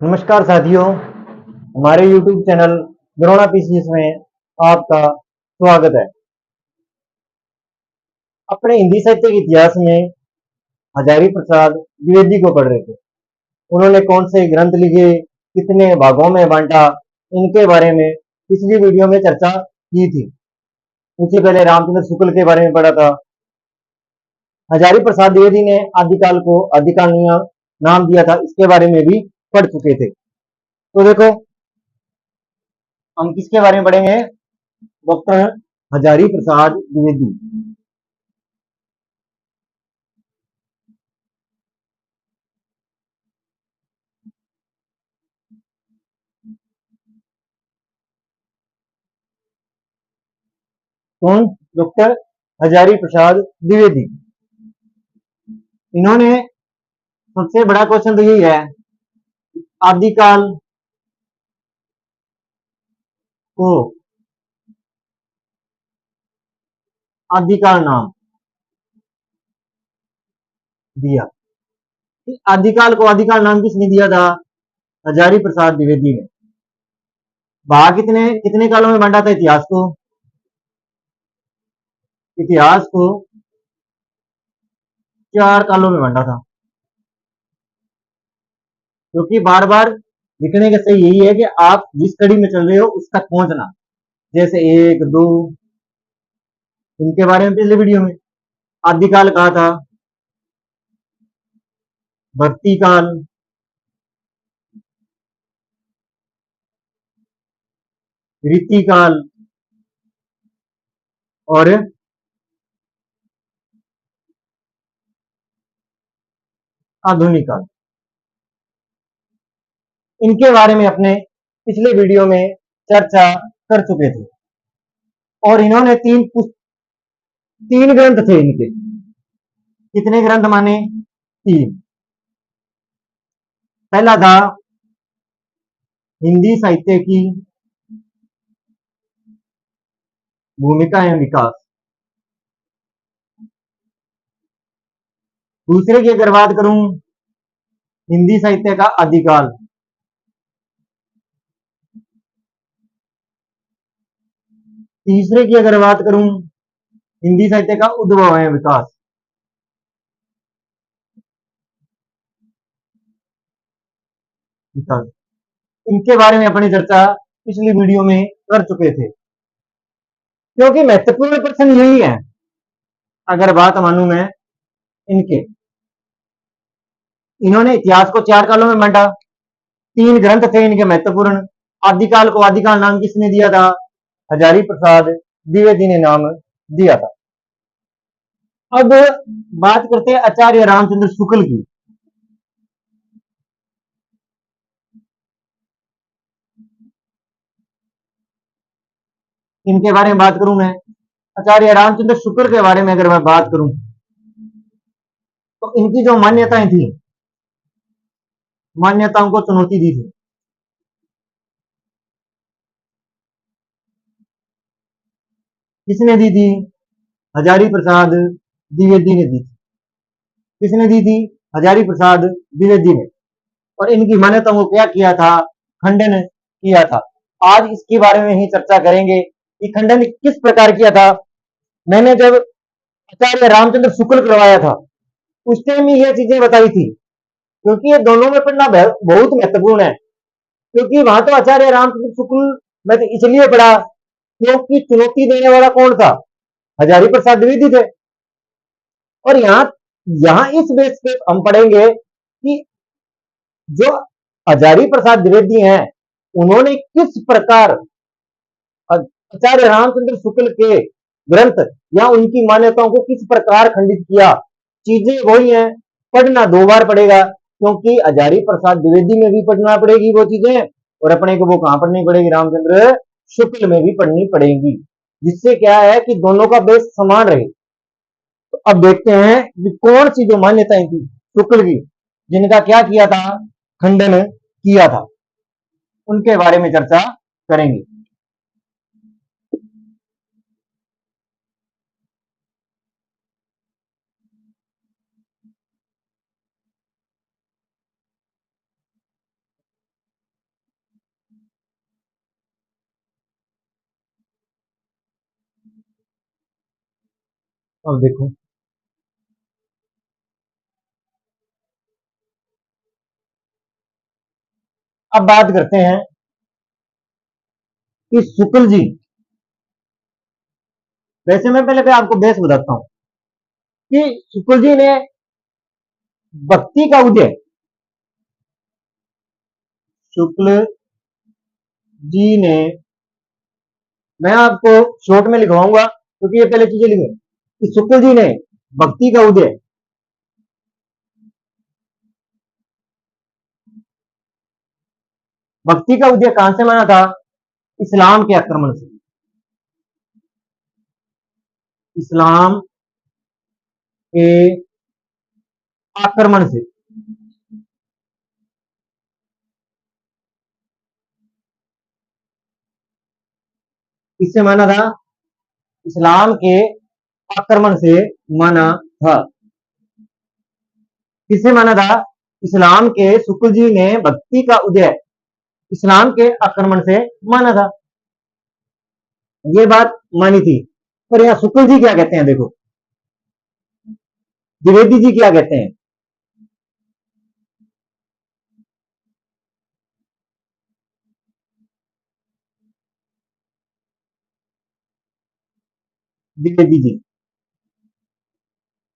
नमस्कार साथियों, हमारे YouTube चैनल द्रोणा पीसीएस में आपका स्वागत है। अपने हिंदी साहित्य के इतिहास में हजारी प्रसाद द्विवेदी को पढ़ रहे थे। उन्होंने कौन से ग्रंथ लिखे, कितने भागों में बांटा, इनके बारे में पिछली वीडियो में चर्चा की थी। उससे पहले रामचंद्र शुक्ल के बारे में पढ़ा था। हजारी प्रसाद द्विवेदी ने आदिकाल को आदिकाल नाम दिया था, इसके बारे में भी पढ़ चुके थे। तो देखो, हम किसके बारे में पढ़ेंगे? डॉक्टर हजारी प्रसाद द्विवेदी। कौन? डॉक्टर हजारी प्रसाद द्विवेदी। इन्होंने सबसे बड़ा क्वेश्चन तो यही है, आदिकाल को आदिकाल नाम दिया। आदिकाल को आदिकाल नाम किसने दिया था? हजारी प्रसाद द्विवेदी ने। भाग कितने कितने कालों में बांटा था इतिहास को? इतिहास को 4 कालों में बांटा था। क्योंकि बार बार लिखने का सही यही है कि आप जिस कड़ी में चल रहे हो उस तक पहुंचना। जैसे 1, 2, इनके बारे में पिछले वीडियो में आदिकाल कहा था, भक्ति काल, रीति काल और आधुनिक काल। इनके बारे में अपने पिछले वीडियो में चर्चा कर चुके थे। और इन्होंने तीन ग्रंथ थे इनके। कितने ग्रंथ माने? 3। पहला था हिंदी साहित्य की भूमिका एवं विकास। दूसरे की अगर बात करूं, हिंदी साहित्य का आदिकाल। तीसरे की अगर बात करूं, हिंदी साहित्य का उद्भव एवं विकास। विकास, इनके बारे में अपनी चर्चा पिछली वीडियो में कर चुके थे। क्योंकि महत्वपूर्ण प्रश्न यही है, अगर बात मानूं मैं इनके, इन्होंने इतिहास को 4 कालों में बांटा। 3 ग्रंथ थे इनके महत्वपूर्ण। आदिकाल को आदिकाल नाम किसने दिया था? हजारी प्रसाद द्विवेदी ने नाम दिया था। अब बात करते हैं आचार्य रामचंद्र शुक्ल की। इनके बारे में बात करूं मैं, आचार्य रामचंद्र शुक्ल के बारे में अगर मैं बात करूं तो इनकी जो मान्यताएं थी, मान्यताओं को चुनौती दी थी। किसने दी थी? हजारी प्रसाद द्विवेदी ने दी थी। किसने दी थी? हजारी प्रसाद द्विवेदी ने। और इनकी मान्यताओं को क्या किया था? खंडन किया था। आज इसके बारे में ही चर्चा करेंगे कि खंडन किस प्रकार किया था। मैंने जब आचार्य रामचंद्र शुक्ल करवाया था उस टाइम ही ये चीजें बताई थी। क्योंकि ये दोनों में पढ़ना बहुत महत्वपूर्ण है। क्योंकि वहां तो आचार्य रामचंद्र शुक्ल मैं तो इसलिए पढ़ा क्योंकि चुनौती देने वाला कौन था? हजारी प्रसाद द्विवेदी थे। और यहाँ यहाँ इस बेस पे हम पढ़ेंगे कि जो हजारी प्रसाद द्विवेदी हैं उन्होंने किस प्रकार आचार्य रामचंद्र शुक्ल के ग्रंथ या उनकी मान्यताओं को किस प्रकार खंडित किया। चीजें वही हैं, पढ़ना 2 बार पड़ेगा। क्योंकि हजारी प्रसाद द्विवेदी में भी पढ़ना पड़ेगी वो चीजें, और अपने को वो कहां पढ़नी पड़ेगी? रामचंद्र शुक्ल में भी पढ़नी पड़ेगी। जिससे क्या है कि दोनों का बेस समान रहे। तो अब देखते हैं कि कौन सी जो मान्यताएं थी शुक्ल की जिनका क्या किया था? खंडन किया था। उनके बारे में चर्चा करेंगे। अब देखो, अब बात करते हैं कि शुक्ल जी। वैसे मैं पहले पे आपको बेस बताता हूं कि शुक्ल जी ने भक्ति का उदय, शुक्ल जी ने, मैं आपको शॉर्ट में लिखवाऊंगा क्योंकि ये पहले चीजें लिखे कि शुक्ल जी ने भक्ति का उदय भक्ति का उदय कहां से माना था? इस्लाम के आक्रमण से। इस्लाम के आक्रमण से। किससे माना था? इस्लाम के आक्रमण से माना था। किससे माना था? इस्लाम के शुक्ल जी ने भक्ति का उदय इस्लाम के आक्रमण से माना था। ये बात मानी थी। पर यहां शुक्ल जी क्या कहते हैं, देखो द्विवेदी जी क्या कहते हैं। द्विवेदी जी,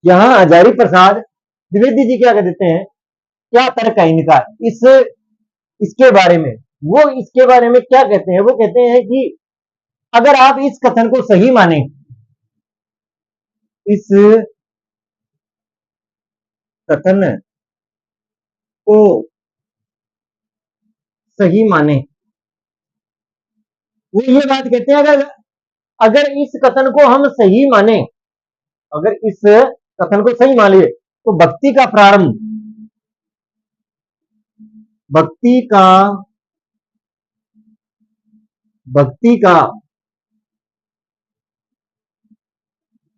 यहां हजारी प्रसाद द्विवेदी जी क्या कह देते हैं, क्या तर्क है इनका इस इसके बारे में? वो इसके बारे में क्या कहते हैं? वो कहते हैं कि अगर आप इस कथन को सही माने, इस कथन को सही माने, वो ये बात कहते हैं अगर अगर इस कथन को हम सही माने, अगर इस कथन को सही मान लिए तो भक्ति का भक्ति का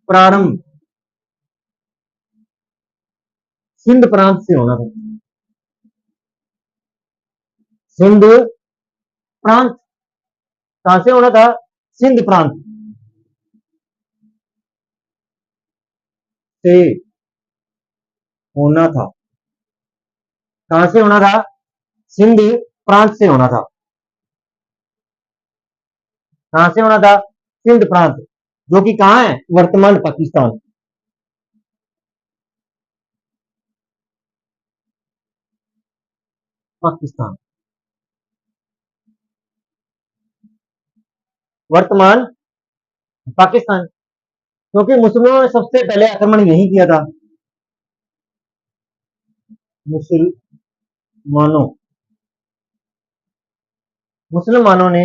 प्रारंभ सिंध प्रांत से होना था। सिंध प्रांत कहां से होना था? सिंध प्रांत से होना था। कहां से होना था? सिंध प्रांत से होना था। कहां से होना था? सिंध प्रांत, जो कि कहां है? वर्तमान पाकिस्तान। पाकिस्तान, वर्तमान पाकिस्तान, क्योंकि मुसलमानों ने सबसे पहले आक्रमण यही किया था। मुसलमानों मुसलमानों ने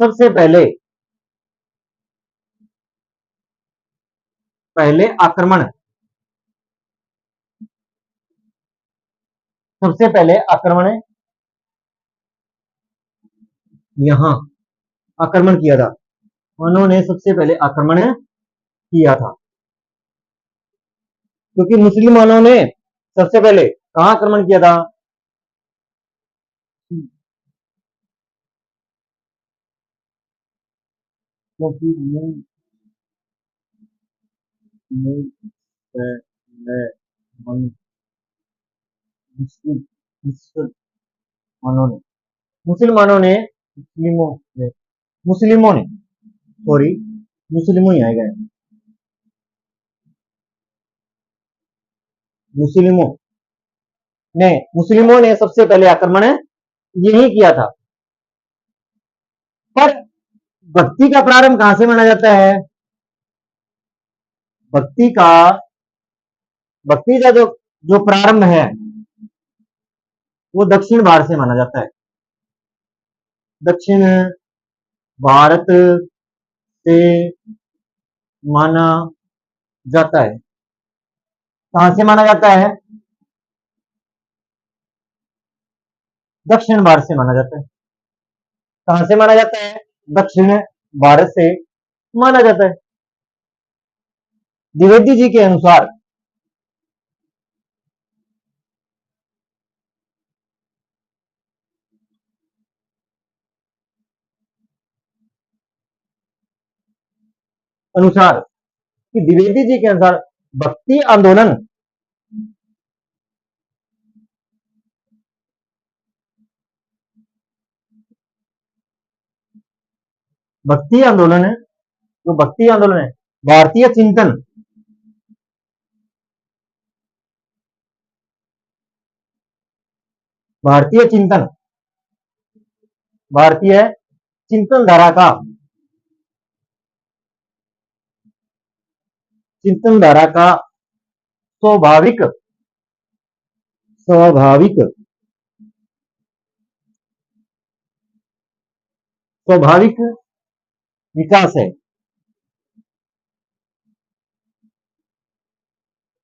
सबसे पहले पहले आक्रमण सबसे पहले आक्रमण यहां आक्रमण किया था। उन्होंने सबसे पहले आक्रमण किया था, क्योंकि मुसलमानों ने सबसे पहले कहां आक्रमण किया था? क्योंकि मुसलमानों ने मुस्लिमों ने सॉरी, मुस्लिमों ही आएगा, मुस्लिमों मुस्लिमों ने सबसे पहले आक्रमण यही किया था। पर भक्ति का प्रारंभ कहां से माना जाता है? भक्ति का भक्ति का जो जो प्रारंभ है वो दक्षिण भारत से माना जाता है। दक्षिण भारत से माना जाता है। कहां से माना जाता है? दक्षिण भारत से माना जाता है। कहां से माना जाता है? दक्षिण भारत से माना जाता है। द्विवेदी जी के अनुसार अनुसार, कि द्विवेदी जी के अनुसार भक्ति आंदोलन भक्ति आंदोलन है, जो भक्ति आंदोलन है, भारतीय चिंतन भारतीय चिंतन भारतीय चिंतन धारा का स्वाभाविक स्वाभाविक स्वाभाविक विकास है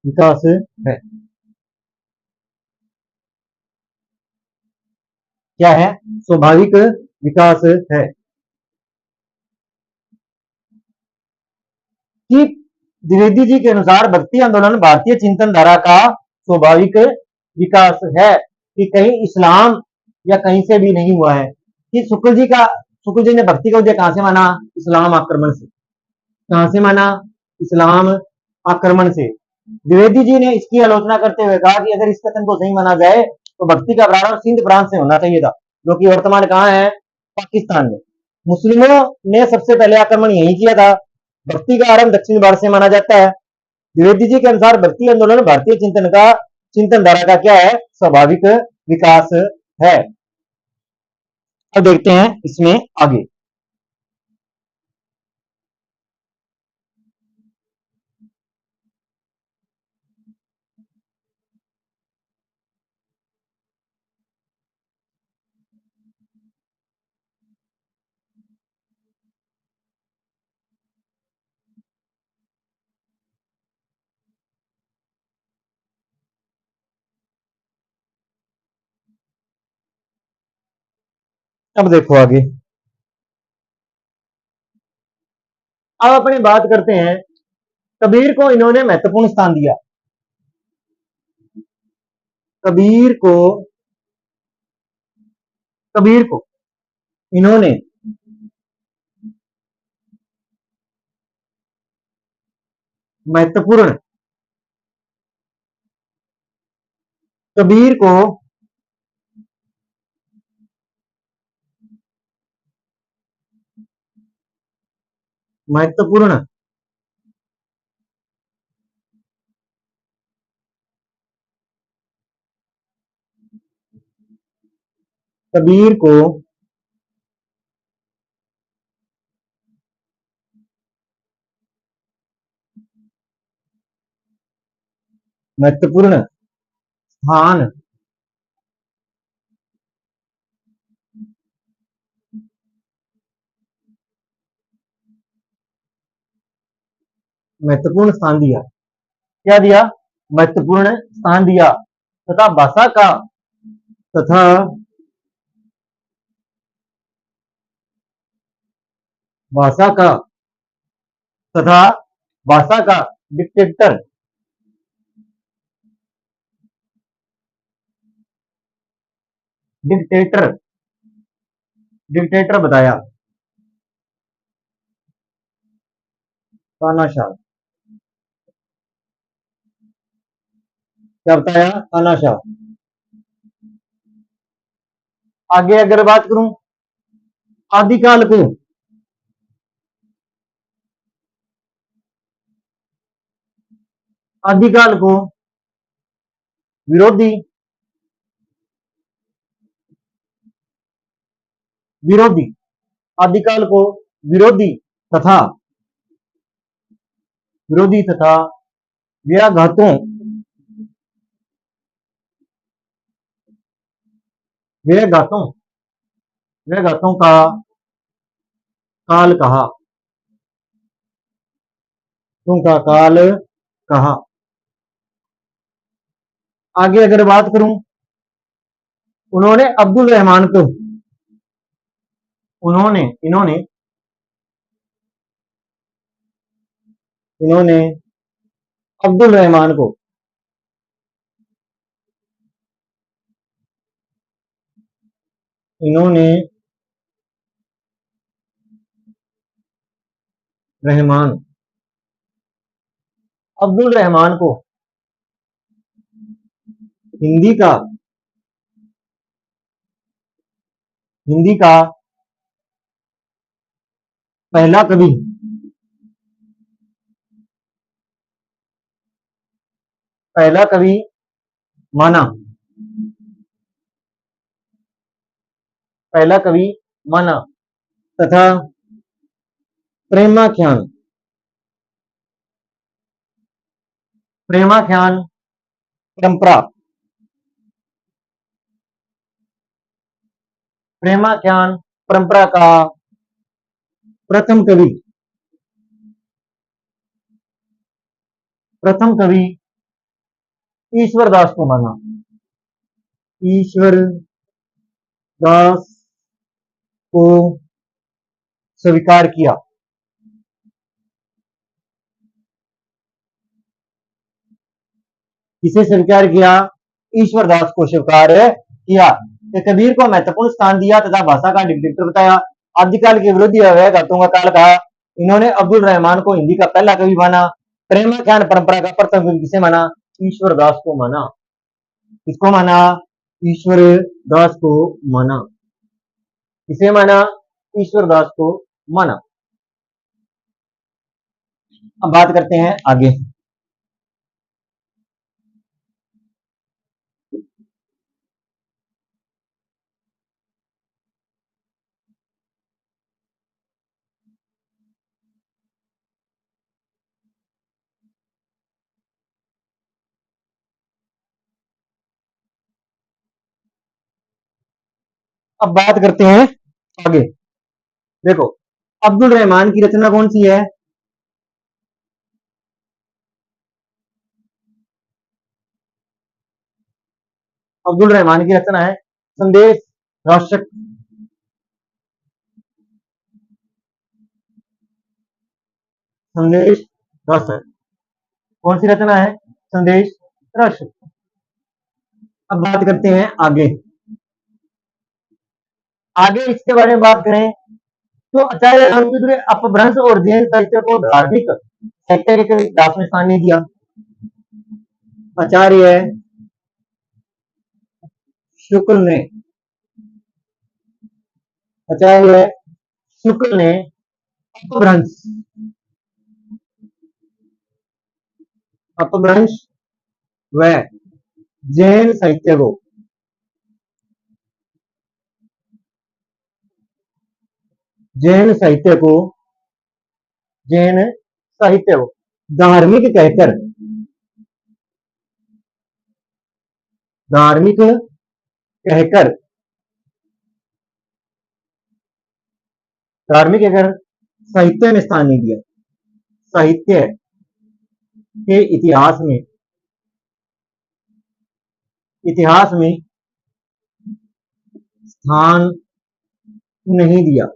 विकास है क्या है? स्वाभाविक विकास है कि द्विवेदी जी के अनुसार भक्ति आंदोलन भारतीय चिंतन धारा का स्वाभाविक विकास है, कि कहीं इस्लाम या कहीं से भी नहीं हुआ है, कि शुक्ल जी ने भक्ति का उदय कहां से माना? इस्लाम आक्रमण से। कहां से माना? इस्लाम आक्रमण से। द्विवेदी जी ने इसकी आलोचना करते हुए कहा कि अगर इस कथन को सही माना जाए तो भक्ति का प्रारंभ सिंध प्रांत से होना चाहिए था, जो कि वर्तमान कहाँ है? पाकिस्तान में। मुस्लिमों ने सबसे पहले आक्रमण यही किया था। भक्ति का आरंभ दक्षिण भारत से माना जाता है। द्विवेदी जी के अनुसार भक्ति आंदोलन भारतीय चिंतन धारा का क्या है? स्वाभाविक विकास है। अब देखते हैं इसमें आगे। अब देखो आगे। अब अपनी बात करते हैं, कबीर को इन्होंने महत्वपूर्ण स्थान दिया। कबीर को कबीर को इन्होंने महत्वपूर्ण कबीर को महत्वपूर्ण कबीर को महत्वपूर्ण स्थान महत्वपूर्ण स्थान दिया। क्या दिया? महत्वपूर्ण स्थान दिया। तथा तथा भाषा का तथा भाषा का डिक्टेटर डिक्टेटर डिक्टेटर बताया। तानाशाह। क्या बताया? तानाशाह। आगे अगर बात करूं, आदिकाल को आदिकाल को विरोधी विरोधी आदिकाल को विरोधी तथा व्याघातों व्याघातों व्याघातों का काल कहा। का काल कहा। आगे अगर बात करूं, उन्होंने अब्दुल रहमान को उन्होंने इन्होंने इन्होंने अब्दुल रहमान को इन्होंने रहमान अब्दुल रहमान को हिंदी का हिंदी का पहला कवि पहला कवि माना पहला कवि माना तथा प्रेमाख्यान प्रेमाख्यान परंपरा प्रेमाख्यान परंपरा का प्रथम कवि ईश्वर दास को माना ईश्वर दास को स्वीकार किया किसे स्वीकार किया ईश्वर दास को स्वीकार किया कि कबीर को महत्वपूर्ण स्थान दिया तथा भाषा का डिक्टेटर बताया आदिकाल के विरोधी घातों का काल कहा इन्होंने अब्दुल रहमान को हिंदी का पहला कवि माना प्रेमाख्यान परंपरा का प्रथम कवि किसे माना ईश्वर दास को माना किसको माना ईश्वर दास को माना किसे माना ईश्वर दास को माना अब बात करते हैं आगे अब बात करते हैं आगे देखो अब्दुल रहमान की रचना कौन सी है अब्दुल रहमान की रचना है संदेश राष्ट्रक संदेश राष्ट्रक कौन सी रचना है संदेश राष्ट्रक अब बात करते हैं आगे आगे इसके बारे में बात करें तो आचार्य रामचंद्र ने अपभ्रंश और जैन साहित्य को धार्मिक साहित्य के दास में स्थान नहीं दिया आचार्य शुक्ल ने आचार्य शुक्ल ने अपभ्रंश अपभ्रंश व जैन साहित्य को जैन साहित्य को धार्मिक कहकर साहित्य में स्थान नहीं दिया साहित्य के इतिहास में स्थान नहीं दिया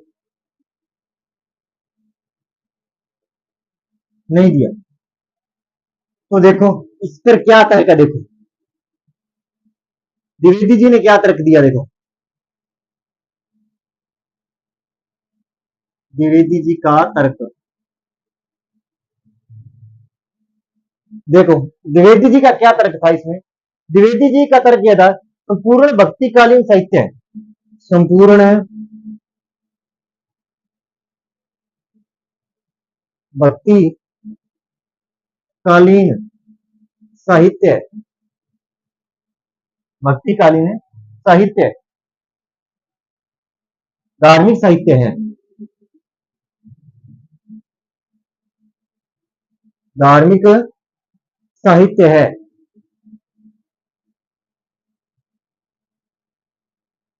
तो देखो इस पर क्या तर्क है देखो द्विवेदी जी ने क्या तर्क दिया देखो द्विवेदी जी का तर्क देखो द्विवेदी जी का क्या तर्क था इसमें द्विवेदी जी का तर्क यह था संपूर्ण भक्तिकालीन साहित्य है संपूर्ण भक्तिकालीन साहित्य धार्मिक साहित्य है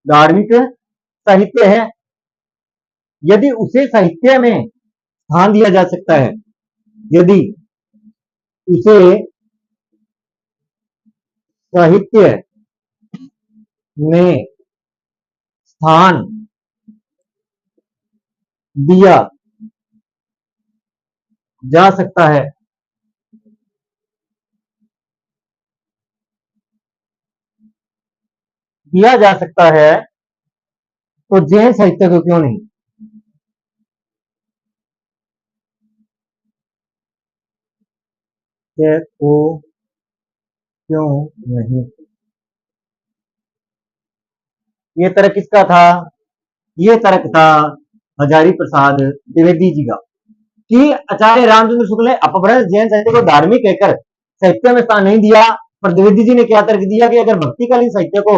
धार्मिक साहित्य है यदि उसे साहित्य में स्थान दिया जा सकता है यदि उसे साहित्य में स्थान दिया जा सकता है तो जैन साहित्य को क्यों नहीं को क्यों नहीं? ये तर्क किसका था? ये तर्क था हजारी प्रसाद द्विवेदी जी का, कि आचार्य रामचंद्र शुक्ल ने अपभ्रंश जैन साहित्य को धार्मिक कहकर साहित्य में स्थान नहीं दिया, पर द्विवेदी जी ने क्या तर्क दिया कि अगर भक्तिकालीन साहित्य को,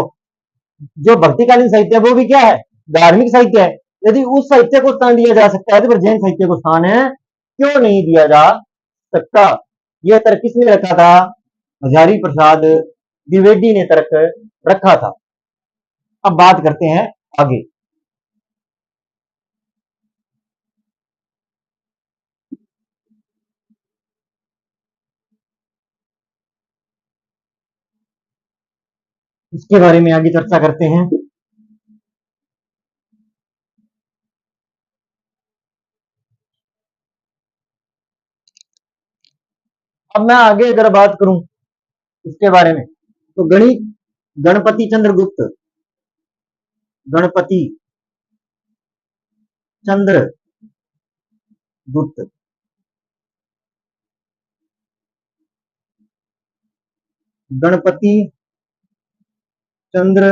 जो भक्तिकालीन साहित्य है वो भी क्या है? धार्मिक साहित्य है। यदि उस साहित्य को स्थान दिया जा सकता है तो फिर जैन साहित्य को स्थान है क्यों नहीं दिया जा सकता? यह तर्क किसने रखा था? हजारी प्रसाद द्विवेदी ने तर्क रखा था। अब बात करते हैं आगे। इसके बारे में आगे चर्चा करते हैं। अब मैं आगे अगर बात करूं इसके बारे में, तो गणपति चंद्रगुप्त, गणपति चंद्रगुप्त, गणपति चंद्र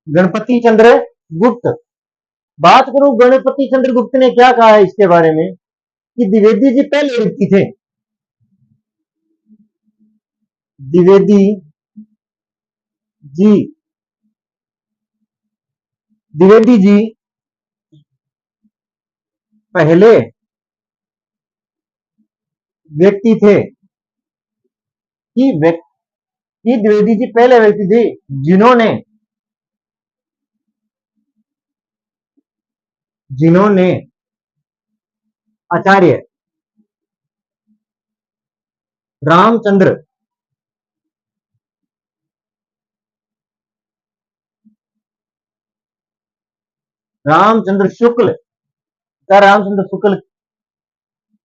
गणपति चंद्र गुप्त, बात करूं गणपति चंद्र गुप्त ने क्या कहा है इसके बारे में, कि द्विवेदी जी पहले व्यक्ति थे, द्विवेदी जी, द्विवेदी जी पहले व्यक्ति थे, कि द्विवेदी जी पहले व्यक्ति थे जिन्होंने जिन्होंने आचार्य रामचंद्र रामचंद्र शुक्ल रामचंद्र शुक्ल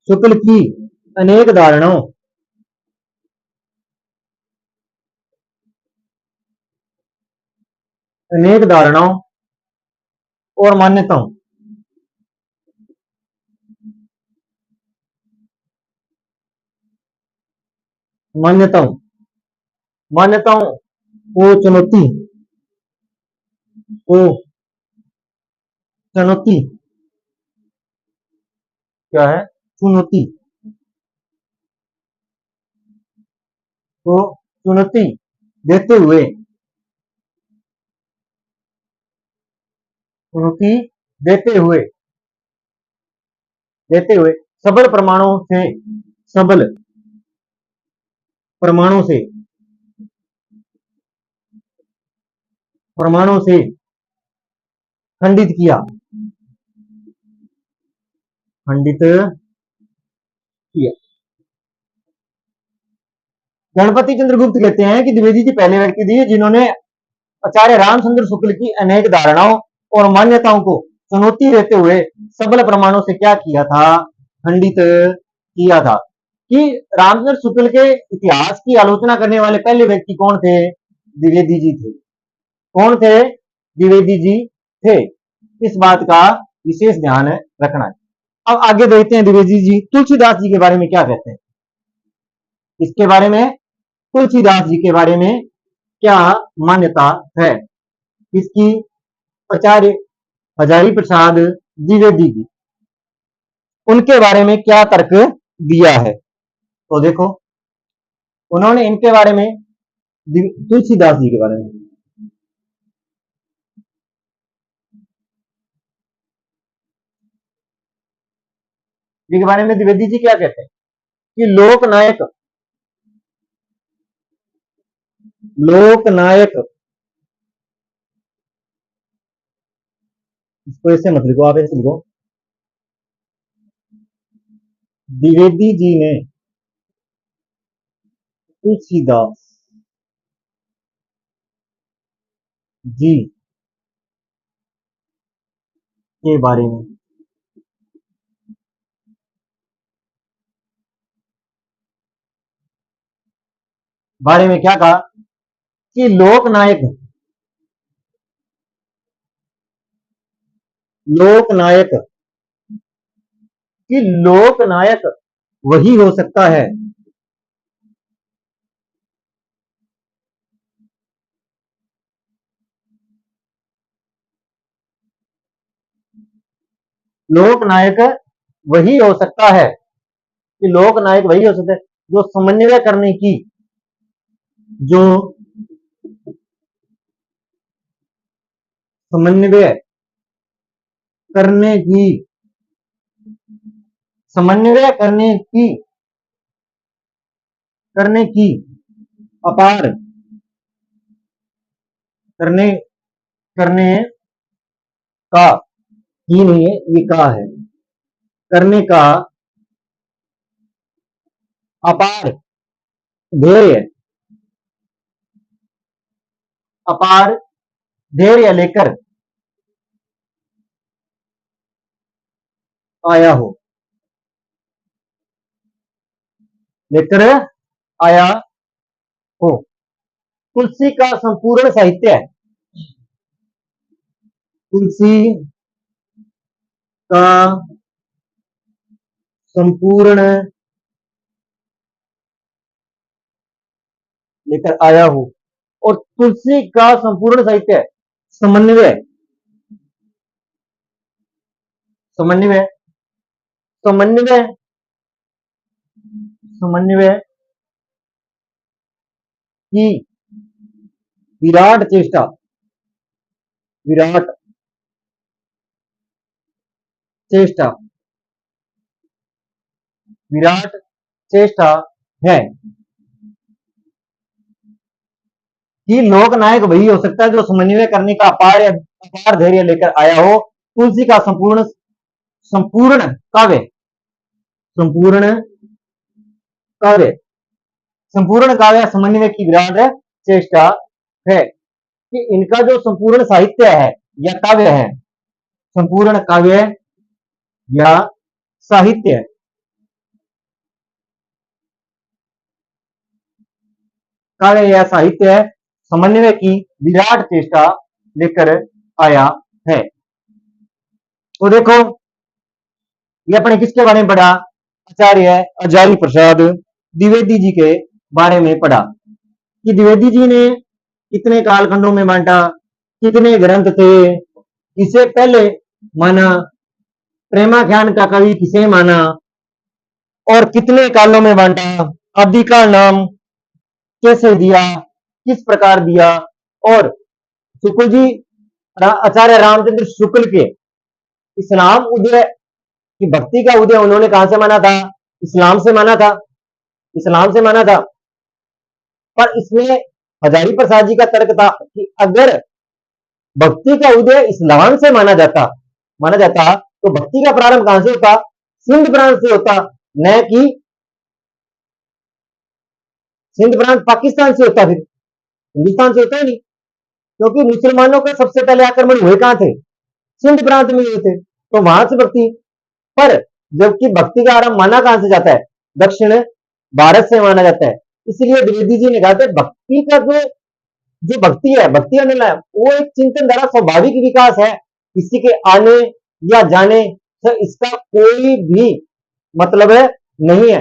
शुक्ल की अनेक धारणाओं अनेक धारणाओं और मान्यताओं मान्यताओं मान्यताओं को को चुनौती क्या है? चुनौती को चुनौती देते हुए चुनौती देते हुए देते हुए सबल सबल प्रमाणों से प्रमाणों से खंडित किया खंडित किया। गणपति चंद्रगुप्त कहते हैं कि द्विवेदी जी पहले व्यक्ति थे जिन्होंने आचार्य रामचंद्र शुक्ल की अनेक धारणाओं और मान्यताओं को चुनौती देते हुए सबल प्रमाणों से क्या किया था? खंडित किया था। कि रामचंद्र शुक्ल के इतिहास की आलोचना करने वाले पहले व्यक्ति कौन थे? द्विवेदी जी थे। कौन थे? द्विवेदी जी थे। इस बात का विशेष ध्यान रखना है। अब आगे देखते हैं द्विवेदी जी तुलसीदास जी के बारे में क्या कहते हैं। इसके बारे में तुलसीदास जी के बारे में क्या मान्यता है? इसकी आचार्य हजारी प्रसाद द्विवेदी जी, उनके बारे में क्या तर्क दिया है? तो देखो, उन्होंने इनके बारे में, तुलसीदास जी के बारे में, जी के बारे में द्विवेदी जी क्या कहते हैं कि लोकनायक, इसको ऐसे मत लिखो, आप ऐसे लिखो, द्विवेदी जी ने तुलसीदास जी के बारे में बारे में क्या कहा कि लोकनायक लोकनायक कि लोकनायक वही हो सकता है लोकनायक वही हो सकता है कि लोकनायक वही हो सकता है जो समन्वय करने की जो समन्वय करने की समन्वय करने की अपार करने करने का ही नहीं है ये का है करने का अपार धैर्य अपार धैर्य आया हो लेकर आया हो तुलसी का संपूर्ण साहित्य है तुलसी का संपूर्ण लेकर आया हो और तुलसी का संपूर्ण साहित्य है समन्वय समन्वय समन्वय समन्वय की विराट चेष्टा विराट चेष्टा विराट चेष्टा है कि लोकनायक वही हो सकता है जो समन्वय करने का अपार धैर्य लेकर आया हो तुलसी का संपूर्ण संपूर्ण काव्य संपूर्ण काव्य संपूर्ण काव्य समन्वय की विराट चेष्टा है कि इनका जो संपूर्ण साहित्य है या काव्य है संपूर्ण काव्य या साहित्य काव्य या साहित्य समन्वय की विराट चेष्टा लेकर आया है तो देखो ये अपने किसके बारे में पढ़ा आचार्य हजारी प्रसाद द्विवेदी जी के बारे में पढ़ा कि द्विवेदी जी ने कितने कालखंडों में बांटा कितने ग्रंथ थे इसे पहले माना प्रेमाख्यान का कवि किसे माना और कितने कालों में बांटा आदि का नाम कैसे दिया किस प्रकार दिया और शुक्ल जी आचार्य रामचंद्र शुक्ल के इस्लाम उदय की भक्ति का उदय उन्होंने कहां से माना था इस्लाम से माना था इस्लाम से माना था पर इसमें हजारी प्रसाद जी का तर्क था कि अगर भक्ति का उदय इस्लाम से माना जाता तो भक्ति का प्रारंभ कहां से होता सिंध प्रांत से होता न कि सिंध प्रांत पाकिस्तान से होता फिर हिंदुस्तान से होता ही नहीं क्योंकि मुसलमानों का सबसे पहले आक्रमण हुए कहां थे सिंध प्रांत में हुए थे तो वहां से भक्ति पर जबकि भक्ति का आरंभ माना कहां से जाता है दक्षिण भारत से माना जाता है इसलिए द्विवेदी जी ने कहा था भक्ति का जो भक्ति है भक्ति आने लगा वो एक चिंतन धारा स्वाभाविक विकास है किसी के आने या जाने से इसका कोई भी मतलब है नहीं है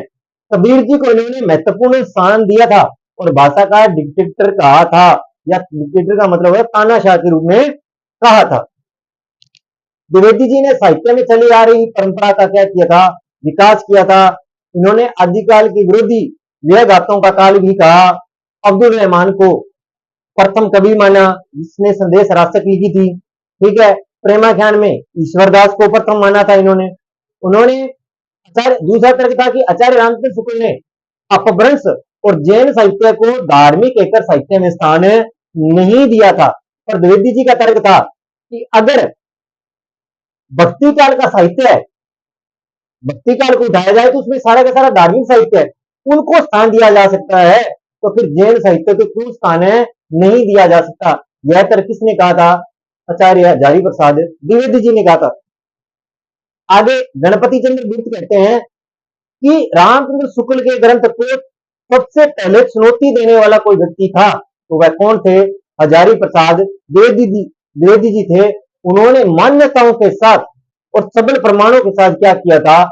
कबीर जी को इन्होंने महत्वपूर्ण स्थान दिया था और भाषा का डिक्टेटर कहा था या डिक्टेटर का मतलब है तानाशाह के रूप में कहा था द्विवेदी जी ने साहित्य में चली आ रही परंपरा का क्या किया था विकास किया था इन्होंने आदिकाल के विरोधी व्यय गाथों का काल भी कहा अब्दुल रहमान को प्रथम कवि माना जिसने संदेश राशक लिखी थी ठीक है प्रेमाख्यान में ईश्वरदास को प्रथम माना था उन्होंने आचार्य दूसरा तर्क था कि आचार्य रामचंद्र शुक्ल ने अपभ्रंश और जैन साहित्य को धार्मिक एकर साहित्य में स्थान नहीं दिया था पर द्विवेदी जी का तर्क था कि अगर भक्ति काल का साहित्य है भक्ति काल को उठाया जाए तो उसमें सारा का सारा धार्मिक साहित्य है उनको स्थान दिया जा सकता है तो फिर जैन साहित्य को क्यों स्थान है नहीं दिया जा सकता यह तर्क किसने कहा था आचार्य हजारी प्रसाद द्विवेदी जी ने कहा था आगे गणपति चंद्र गुप्त कहते हैं कि रामचंद्र शुक्ल के ग्रंथ को सबसे पहले चुनौती देने वाला कोई व्यक्ति था तो वह कौन थे? हजारी प्रसाद द्विवेदी जी थे। उन्होंने मान्यताओं के साथ और सबल प्रमाणों के साथ क्या किया था?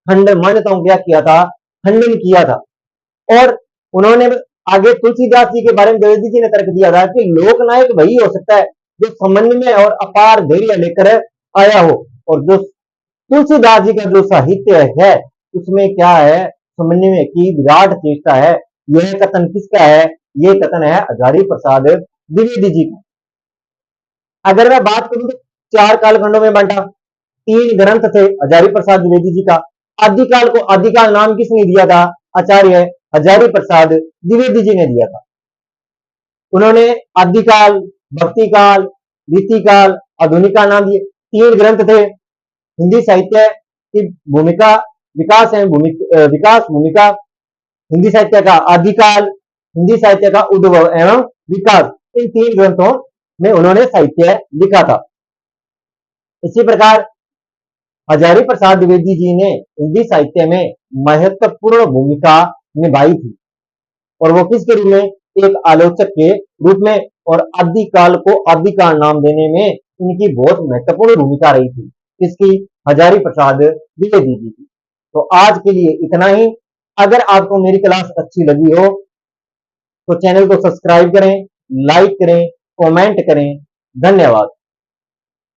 मान्यताओं क्या किया था? खंडन किया था। और उन्होंने आगे तुलसीदास जी के बारे में द्विवेदी जी ने तर्क दिया था कि लोकनायक वही हो सकता है जो समन्वय और अपार धैर्य लेकर आया हो, और जो तुलसीदास जी का जो साहित्य है उसमें क्या है? समन्वय की विराट चेष्टा है। यह कथन किसका है? यह कथन है हजारी प्रसाद द्विवेदी जी का। अगर मैं बात करूं तो 4 कालखंडों में बांटा, 3 ग्रंथ थे हजारी प्रसाद द्विवेदी जी का। आदिकाल को आदिकाल नाम किसने दिया था? आचार्य हजारी प्रसाद द्विवेदी जी ने दिया था। उन्होंने आदिकाल, भक्तिकाल, रीतिकाल, आधुनिक काल नाम दिए। 3 ग्रंथ थे। हिंदी साहित्य की भूमिका, विकास भूमिका, हिंदी साहित्य का आदिकाल, हिंदी साहित्य का उद्भव एवं विकास, इन 3 ग्रंथों में उन्होंने साहित्य लिखा था। इसी प्रकार हजारी प्रसाद द्विवेदी जी ने हिंदी साहित्य में महत्वपूर्ण भूमिका निभाई थी, और वो किसके रूप में? एक आलोचक के रूप में। और आदिकाल को आदिकाल नाम देने में इनकी बहुत महत्वपूर्ण भूमिका रही थी। किसकी? हजारी प्रसाद द्विवेदी जी की। तो आज के लिए इतना ही। अगर आपको मेरी क्लास अच्छी लगी हो तो चैनल को सब्सक्राइब करें, लाइक करें, कमेंट करें। धन्यवाद।